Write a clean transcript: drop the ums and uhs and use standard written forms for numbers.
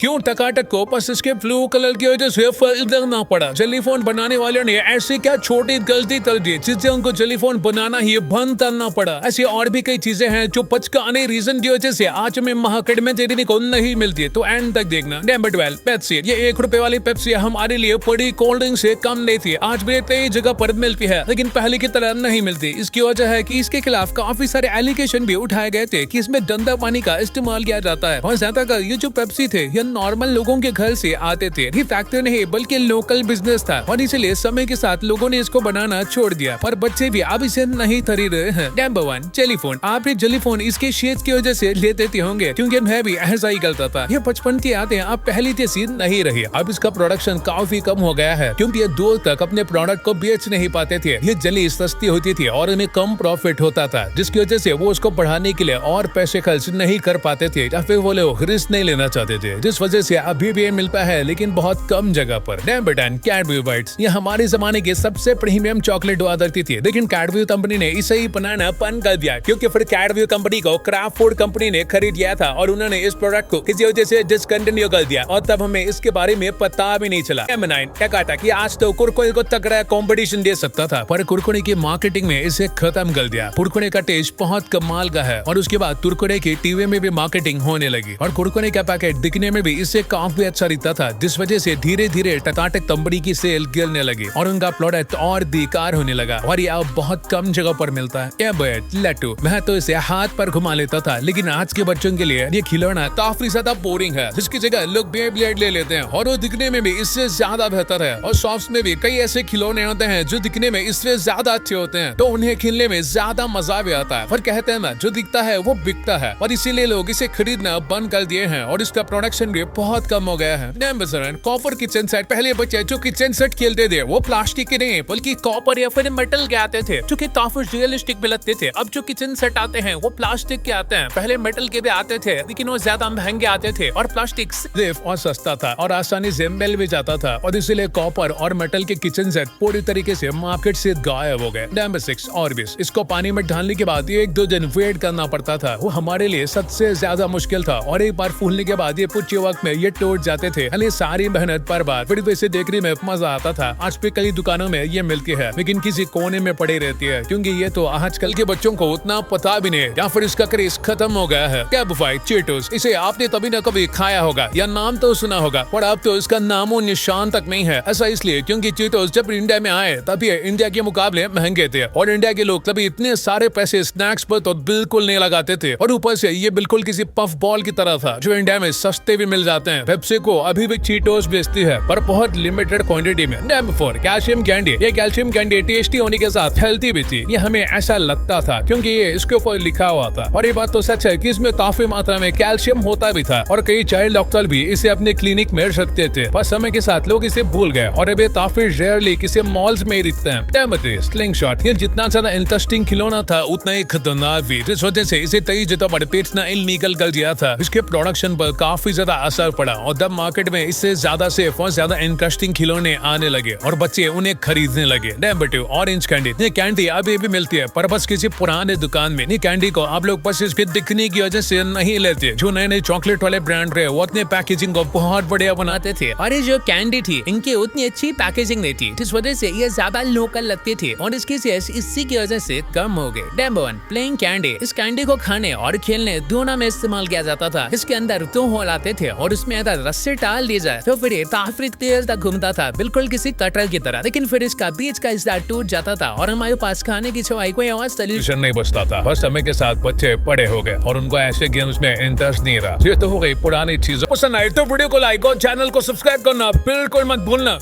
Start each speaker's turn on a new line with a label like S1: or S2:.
S1: क्यों टकाटक को बस इसके ब्लू कलर की वजह से खरीदना पड़ा। टेलीफोन बनाने वालों ने ऐसी क्या छोटी गलती कर दी जिससे उनको टेलीफोन बनाना ही बंद करना पड़ा। ऐसी और भी कई चीजें हैं जो बचकाने रीजन की वजह से आज में मार्केट में देखने को नहीं मिलती है, तो एंड तक देखना। Number 12 Pepsi. ये ₹1 वाली पेप्सी हमारे लिए बड़ी कोल्ड ड्रिंक से कम नहीं थी। आज भी कई जगह पर मिलती है लेकिन पहले की तरह नहीं मिलती। इसकी वजह है कि इसके खिलाफ काफी सारे एलिगेशन भी उठाए गए थे कि इसमें गंदा पानी का इस्तेमाल किया जाता है। और ज्यादातर ये जो पेप्सी थे नॉर्मल लोगों के घर से आते थे, ये फैक्ट्री नहीं बल्कि लोकल बिजनेस था और इसलिए समय के साथ लोगों ने इसको बनाना छोड़ दिया। पर बच्चे भी अब इसे नहीं खरीद रहे हैं। Number 1 telephone. आप भी टेलीफोन इसके शेड की वजह से ले देते होंगे क्योंकि मैं भी ऐसा ही करता था। ये बचपन की यादें अब पहली जैसी नहीं रही। अब इसका प्रोडक्शन काफी कम हो गया है क्योंकि ये दूर तक अपने प्रोडक्ट को बेच नहीं पाते थे। ये जल्दी सस्ती होती थी और इन्हें कम प्रॉफिट होता था, जिसकी वजह से वो उसको बढ़ाने के लिए और पैसे खर्च नहीं कर पाते थे या फिर वो लोग रिस्क नहीं लेना चाहते थे, जिस वजह से अभी भी मिलता है लेकिन बहुत कम जगह पर। Number 10 Cadbury bytes. ये हमारे जमाने के सबसे प्रीमियम चॉकलेट हुआ करती थी, लेकिन कैडबरी कंपनी ने इसे ही बनाना बंद कर दिया क्योंकि फिर कैडबरी कंपनी को क्राफ्ट फूड कंपनी ने खरीद लिया था और उन्होंने इस प्रोडक्ट को किसी वजह से डिसकंटिन्यू कर दिया और तब हमें इसके बारे में पता भी नहीं चला। नंबर 9 टकाटक। कि आज तो कुरकुरे को तगड़ा कंपटीशन दे सकता था पर कुरकुरे की मार्केटिंग में इसे खत्म कर दिया। कुरकुरे का टेस्ट बहुत कमाल का है और उसके बाद कुरकुरे की टीवी में भी मार्केटिंग होने लगी और कुरकुरे का पैकेट दिखने में भी इससे काफी अच्छा दिखता था, जिस वजह से धीरे धीरे टकाटक कंपनी की सेल गिरने लगी और उनका प्रोडक्ट और बेकार होने लगा और ये अब बहुत कम जगह पर मिलता है। लट्टू। मैं तो इसे हाथ पर घुमा लेता था लेकिन आज के बच्चों के लिए ये खिलौना काफी ज्यादा बोरिंग है, जिसकी जगह लोग बेब्लेड ले लेते हैं और वो दिखने में भी इससे ज्यादा बेहतर है। और शॉप्स में भी कई ऐसे खिलौने होते हैं जो दिखने में इससे ज्यादा अच्छे होते हैं, तो उन्हें खेलने में ज्यादा मजा भी आता है। पर कहते हैं ना, जो दिखता है वो बिकता है और इसीलिए लोग इसे खरीदना बंद कर दिए हैं और इसका प्रोडक्शन भी बहुत कम हो गया है। Number 7 copper kitchen set. पहले बच्चे जो किचन सेट खेलते थे वो प्लास्टिक के नहीं बल्कि कॉपर या फिर मेटल के आते थे, जो कि काफी रियलिस्टिक भी लगते थे। अब जो किचन सेट आते हैं वो प्लास्टिक के आते हैं। पहले मेटल के भी आते थे लेकिन वो ज्यादा महंगे आते थे और प्लास्टिक सेफ और सस्ता था और आसानी से मिल भी जाता था और इसीलिए कॉपर और मेटल के किचन सेट पूरी तरीके से मार्केट से गायब हो गए। नंबर 6 ऑर्बिस। इसको पानी में डालने के बाद 1-2 दिन वेट करना पड़ता था, वो हमारे लिए सबसे ज्यादा मुश्किल था और एक बार फूलने के बाद ये कुछ वक्त में ये टूट जाते थे। सारी मेहनत पर बार फिर इसे देखने में मजा आता था। आज भी कई दुकानों में ये मिलती है लेकिन किसी कोने में पड़ी रहती है क्योंकि ये तो आजकल के बच्चों को उतना पता भी नहीं या फिर इसका क्रेज खत्म हो गया है। कैबफाई चीटोस। इसे आपने तभी न कभी खाया होगा या नाम तो सुना होगा पर अब तो इसका नामो निशान तक नहीं है। ऐसा इसलिए क्योंकि चीटोस जब इंडिया में आए तभी इंडिया के मुकाबले महंगे थे और इंडिया के लोग तभी इतने सारे पैसे स्नैक्स पर तो बिल्कुल नहीं लगाते थे और ऊपर से ये बिल्कुल किसी पफ बॉल की तरह था जो इंडिया में सस्ते भी मिल जाते हैं। पेप्सी को अभी भी चीटोस बेचती है पर बहुत लिमिटेड क्वांटिटी में। Number 4 calcium candy. ये कैल्शियम कैंडी टेस्टी होने के साथ हेल्थी भी थी, ये हमें ऐसा लगता था क्योंकि ये इसके ऊपर लिखा हुआ था और ये बात तो सच है कि इसमें काफी मात्रा में कैल्शियम होता भी था और कई चाइल्ड डॉक्टर भी इसे अपने क्लिनिक में रखते थे, पर समय के साथ लोग इसे भूल गए और अब ये काफी रेयरली किसी मॉल्स में दिखते हैं। Number 3 sling shot. ये जितना ज्यादा इंटरेस्टिंग खिलौना था उतना ही खतरनाक भी, जिस वजह से इसे कई जगह पर बेचना इल्लीगल कर दिया था। इसके प्रोडक्शन पर काफी ज्यादा असर पड़ा और तब मार्केट में इससे ज्यादा सेफ और ज्यादा इंटरेस्टिंग खिलौने आने लगे और बच्चे उन्हें खरीदने लगे। Number 2 orange candy. ये कैंडी अभी भी मिलती है पर बस किसी पुराने दुकान में। ये कैंडी को आप लोग बस इसके दिखने की वजह से नहीं लेते। जो नए नए चॉकलेट वाले ब्रांड रहे वो अपने पैकेजिंग को बहुत बढ़िया बनाते थे और ये जो कैंडी थी इनकी उतनी अच्छी पैकेजिंग नहीं थी, जिस वजह से ये ज्यादा लोकल लगती थी और इसकी सेल्स इसी की वजह से कम हो गए। Number 1 playing candy. इस कैंडी को खाने और खेलने दोनों में इस्तेमाल किया जाता था। इसके अंदर 2 होल आते थे और उसमें अगर रस्सी डाल दी जाए तो फिर ये काफी देर तक घूमता था, बिल्कुल किसी कटर की तरह, लेकिन फिर इसका बीच का हिस्सा टूट जाता था और हमारे पास खाने की सिवाय कोई और सोल्यूशन नहीं बचता था। बस समय के साथ बच्चे बड़े हो गए और उनको ऐसे गेम्स में इंटरेस्ट नहीं रहा। ये तो हो गई पुरानी चीजें। पसंद आए तो वीडियो को लाइक और चैनल को सब्सक्राइब करना बिल्कुल मत भूलना।